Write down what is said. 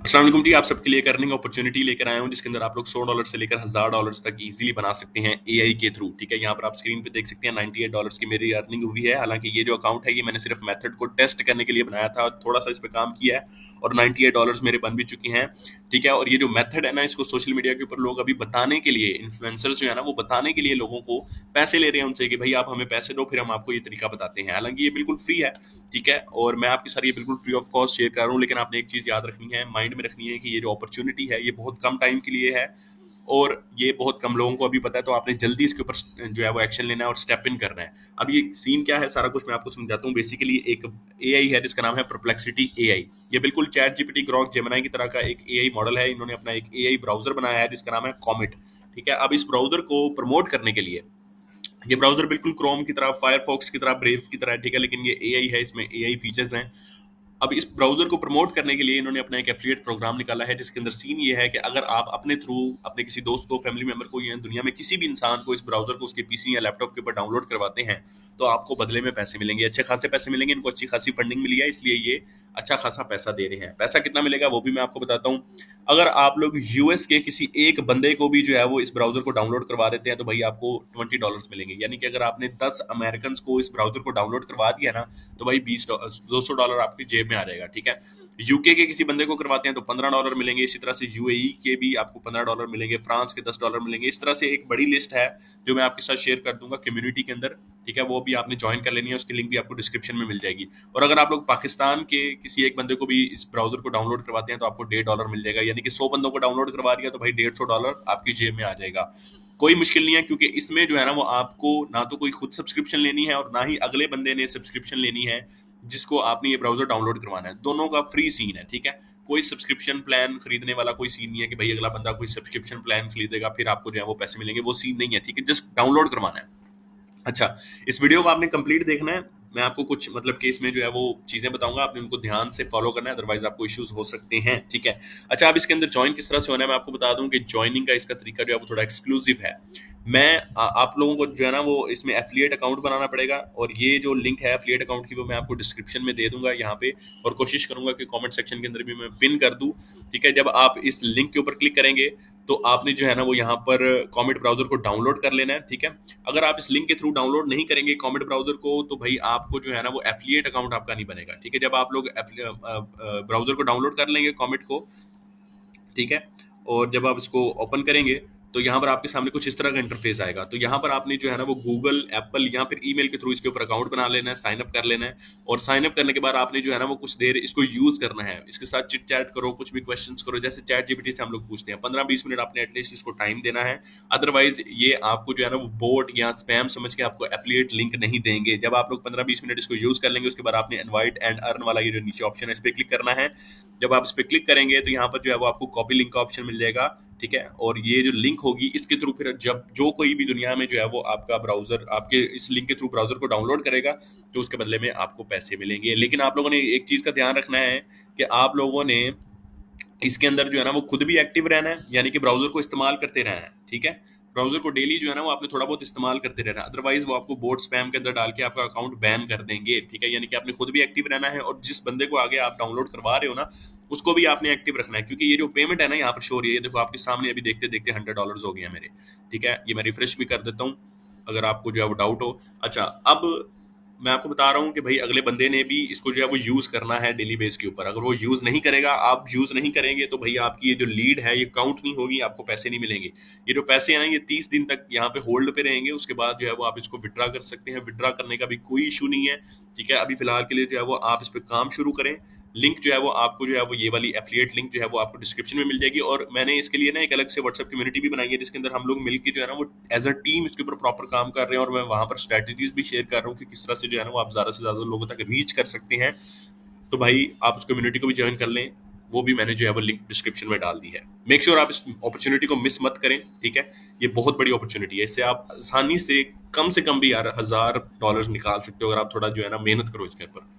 अस्सलाम वालेकुम जी, आप सबके लिए एक अर्निंग अपॉर्चुनिटी लेकर आया हूँ जिसके अंदर आप लोग $100 से लेकर $1000 तक इजीली बना सकते हैं एआई के थ्रू। ठीक है, यहाँ पर आप स्क्रीन पे देख सकते हैं $98 की मेरी अर्निंग हुई है। हालांकि ये जो अकाउंट है ये मैंने सिर्फ मेथड को टेस्ट करने के लिए बनाया था, थोड़ा सा इस पे काम किया है और $98 मेरे बन भी चुके हैं। ठीक है, और ये जो मेथड है ना, इसको सोशल मीडिया के ऊपर लोग अभी बताने के लिए, इन्फ्लुएंसर्स जो है ना वो बताने के लिए लोगों को पैसे ले रहे हैं उनसे कि भाई आप हमें पैसे दो फिर हम आपको ये तरीका बताते हैं। हालांकि ये बिल्कुल फ्री है। ठीक है, और मैं आपके साथ ये बिल्कुल फ्री ऑफ कॉस्ट शेयर कर रहा हूँ, लेकिन आपने एक चीज याद रखनी है, माइंड में रखनी है कि ये जो अपॉर्चुनिटी है ये बहुत कम टाइम के लिए है और ये बहुत कम लोगों को अभी पता है, तो आपने जल्दी इसके ऊपर जो है वो एक्शन लेना है और स्टेप इन करना है। अब ये सीन क्या है, सारा कुछ मैं आपको समझाता हूँ। बेसिकली एक एआई है जिसका नाम है परप्लेक्सिटी एआई। ये बिल्कुल चैट जीपीटी, ग्रॉक, जेमिनी की तरह का एक एआई मॉडल है। इन्होंने अपना एक एआई ब्राउजर बनाया है जिसका नाम है कॉमेट। ठीक है, अब इस ब्राउजर को प्रमोट करने के लिए, ये ब्राउजर बिल्कुल क्रोम की तरह, फायरफॉक्स की तरह, ब्रेव की तरह है। ठीक है, लेकिन ये एआई है, इसमें एआई फीचर्स हैं। अब इस ब्राउजर को प्रमोट करने के लिए इन्होंने अपना एक एफिलिएट प्रोग्राम निकाला है जिसके अंदर सीन ये है कि अगर आप अपने थ्रू अपने किसी दोस्त को, फैमिली मेंबर को या दुनिया में किसी भी इंसान को इस ब्राउजर को उसके पीसी या लैपटॉप के ऊपर डाउनलोड करवाते हैं तो आपको बदले में पैसे मिलेंगे, अच्छे खासे पैसे मिलेंगे। इनको अच्छी खासी फंडिंग मिली है, इसलिए ये अच्छा खासा पैसा दे रहे हैं। पैसा कितना मिलेगा वो भी मैं आपको बताता हूँ। अगर आप लोग यूएस के किसी एक बंदे को भी जो है वो इस ब्राउजर को डाउनलोड करवा देते हैं तो भाई आपको $20 मिलेंगे। यानी कि अगर आपने 10 अमेरिकन को इस ब्राउजर को डाउनलोड करवा दिया ना तो भाई $200 आपकी जेब में आ जाएगा। ठीक है, यूके के किसी बंदे को करवाते हैं तो $15 मिलेंगे। इसी तरह से यूएई के भी आपको $15 मिलेंगे, फ्रांस के $10 मिलेंगे। इस तरह से एक बड़ी लिस्ट है जो मैं आपके साथ शेयर कर दूंगा कम्युनिटी के अंदर। ठीक है, वो भी आपने ज्वाइन कर लेनी है, उसकी लिंक भी आपको डिस्क्रिप्शन में मिल जाएगी। और अगर आप लोग पाकिस्तान के किसी एक बंदे को भी इस ब्राउजर को डाउनलोड करवाते हैं तो आपको $1.5 मिल जाएगा। यानी कि 100 बंदों को डाउनलोड करवा दिया तो भाई $150 आपकी जेब में आ जाएगा। कोई मुश्किल नहीं है, क्योंकि इसमें जो है ना वो आपको ना तो कोई खुद सब्सक्रिप्शन लेनी है और ना ही अगले बंदे ने सब्सक्रिप्शन लेनी है जिसको आपने ये ब्राउजर डाउनलोड करवाना है। दोनों का फ्री सीन है। ठीक है, कोई सब्सक्रिप्शन प्लान खरीदने वाला कोई सीन नहीं है कि भाई अगला बंदा कोई सब्सक्रिप्शन प्लान खरीदेगा फिर आपको जो है वो पैसे मिलेंगे, वो सीन नहीं है। ठीक है, जस्ट डाउनलोड करवाना है। अच्छा, इस वीडियो को आपने कंप्लीट देखना है। मैं आपको कुछ मतलब कि इसमें जो है वो चीजें बताऊंगा, आपने उनको ध्यान से फॉलो करना है, अदरवाइज आपको इश्यूज हो सकते हैं। ठीक है, अच्छा, अब इसके अंदर ज्वाइन किस तरह से होना है मैं आपको बता दूं कि ज्वाइनिंग का इसका तरीका जो है वो थोड़ा एक्सक्लूसिव है। आप लोगों को जो है ना वो इसमें एफिलिएट अकाउंट बनाना पड़ेगा और ये जो लिंक है एफिलिएट अकाउंट की वो मैं आपको डिस्क्रिप्शन में दे दूंगा यहाँ पे, और कोशिश करूंगा कि कमेंट सेक्शन के अंदर भी मैं पिन कर दूं। ठीक है, जब आप इस लिंक के ऊपर क्लिक करेंगे तो आपने जो है ना वो यहाँ पर कॉमेट ब्राउजर को डाउनलोड कर लेना है। ठीक है, अगर आप इस लिंक के थ्रू डाउनलोड नहीं करेंगे कॉमेट ब्राउजर को तो भाई आपको जो है ना वो एफिलिएट अकाउंट आपका नहीं बनेगा। ठीक है, जब आप लोग ब्राउजर को डाउनलोड कर लेंगे कॉमेट को, ठीक है, और जब आप इसको ओपन करेंगे तो यहाँ पर आपके सामने कुछ इस तरह का इंटरफेस आएगा। तो यहाँ पर आपने जो है ना वो गूगल, एप्पल या फिर ईमेल के थ्रू इसके ऊपर अकाउंट बना लेना है, साइन अप कर लेना है। और साइन अप करने के बाद आपने जो है ना वो कुछ देर इसको यूज करना है, इसके साथ चिट चैट करो, कुछ भी क्वेश्चंस करो, जैसे चैट जीपीटी से हम लोग पूछते हैं। 15-20 मिनट आपने एटलीस्ट इसको टाइम देना है, अदरवाइज ये आपको जो है ना वो बोट या स्पैम समझ के आपको एफिलिएट लिंक नहीं देंगे। जब आप लोग 15-20 मिनट इसको यूज कर लेंगे उसके बाद आपने इनवाइट एंड अर्न वाला ये जो नीचे ऑप्शन है इस पर क्लिक करना है। जब आप इस पर क्लिक करेंगे तो यहाँ पर जो है वो आपको कॉपी लिंक का ऑप्शन मिल जाएगा। ठीक है, और ये जो लिंक होगी इसके थ्रू फिर जब जो कोई भी दुनिया में जो है वो आपका ब्राउजर आपके इस लिंक के थ्रू ब्राउजर को डाउनलोड करेगा तो उसके बदले में आपको पैसे मिलेंगे। लेकिन आप लोगों ने एक चीज का ध्यान रखना है कि आप लोगों ने इसके अंदर जो है ना वो खुद भी एक्टिव रहना है, यानी कि ब्राउजर को इस्तेमाल करते रहना है। ठीक है, ब्राउजर को डेली जो है ना वो आपने थोड़ा बहुत इस्तेमाल करते रहना है, अदरवाइज वो आपको बोट स्पैम के अंदर डाल के आपका अकाउंट बैन कर देंगे। ठीक है, यानी कि आपने खुद भी एक्टिव रहना है और जिस बंदे को आगे आप डाउनलोड करवा रहे हो ना उसको भी आपने एक्टिव रखना है, क्योंकि ये जो पेमेंट है ना यहाँ पर शो हो रही है, ये देखो आपके सामने अभी देखते देखते $100 हो गया मेरे। ठीक है, ये मैं रिफ्रेश भी कर देता हूँ अगर आपको जो है वो डाउट हो। अच्छा, अब मैं आपको बता रहा हूँ कि भाई अगले बंदे ने भी इसको जो है वो यूज करना है डेली बेस के ऊपर। अगर वो यूज नहीं करेगा, आप यूज नहीं करेंगे तो भाई आपकी ये जो लीड है ये काउंट नहीं होगी, आपको पैसे नहीं मिलेंगे। ये जो पैसे हैं ना ये 30 दिन तक यहाँ पे होल्ड पे रहेंगे, उसके बाद जो है वो आप इसको विड्रा कर सकते हैं। विड्रा करने का भी कोई इशू नहीं है। ठीक है, अभी फिलहाल के लिए जो है वो आप इस पर काम शुरू करें। लिंक जो है वो आपको जो है वो ये वाली एफिलिएट लिंक जो है वो आपको डिस्क्रिप्शन में मिल जाएगी, और मैंने इसके लिए ना एक अलग से व्हाट्सएप कम्युनिटी भी बनाई है जिसके अंदर हम लोग मिलकर जो है ना वो एज अ टीम इसके ऊपर प्रॉपर काम कर रहे हैं, और मैं वहां पर स्ट्रेटजीज भी शेयर कर रहा हूँ कि किस तरह से जो है ना वो आप ज्यादा से ज्यादा लोगों तक रीच कर सकते हैं। तो भाई आप उस कम्युनिटी को भी ज्वाइन कर लें, वो भी मैंने जो है वो लिंक डिस्क्रिप्शन में डाल दी है। मेक श्योर आप इस अपॉर्चुनिटी को मिस मत करें। ठीक है, ये बहुत बड़ी अपॉर्चुनिटी है, इससे आप आसानी से कम भी यार $1000 निकाल सकते हो अगर आप थोड़ा जो है ना मेहनत करो इसके ऊपर।